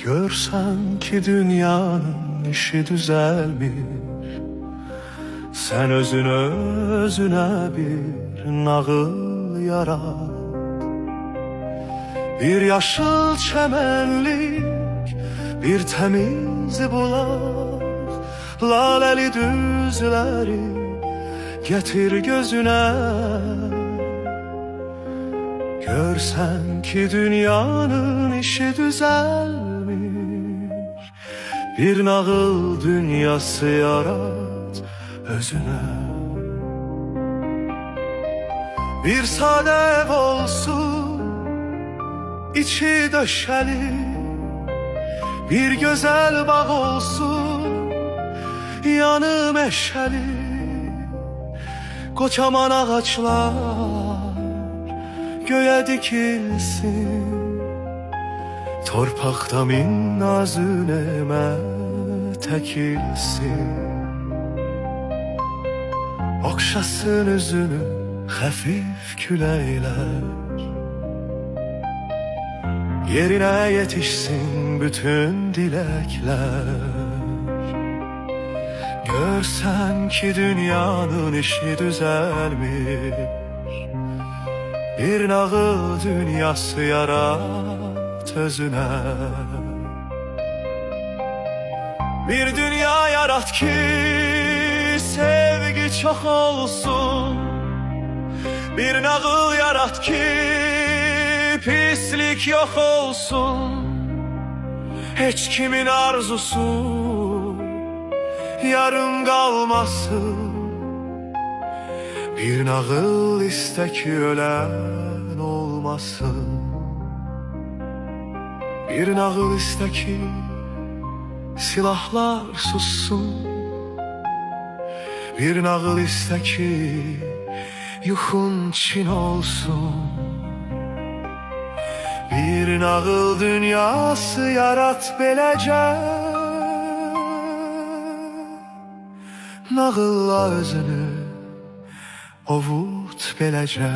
Görsen ki dünyanın işi düzelmiş, sen özüne bir nağıl yarat. Bir yaşıl çemenlik, bir temiz bulak, laleli düzleri getir gözüne. Görsen ki dünyanın işi düzelmiş, bir nağıl dünyası yarat özüne. Bir sade ev olsun, içi döşeli, bir güzel bağ olsun, yanı meşeli. Kocaman ağaçlar göğe dikilsin, torpaqda min nazı nemət əkilsin. Okşasın üzünü xəfif küləklər, yerine yetişsin bütün dilekler. Görsen ki dünyanın işi düzelmiş, bir nağıl dünyası yarat özüne. Bir dünya yarat ki sevgi çok olsun, bir nağıl yarat ki pislik yok olsun. Hiç kimin arzusu yarım kalmasın, bir nağıl iste ki ölen olmasın. Bir nağıl iste ki silahlar sussun, bir nağıl iste ki yuhun Çin olsun. Bir nağıl dünyası yarat beləcə, nağılla özünü ovut beləcə.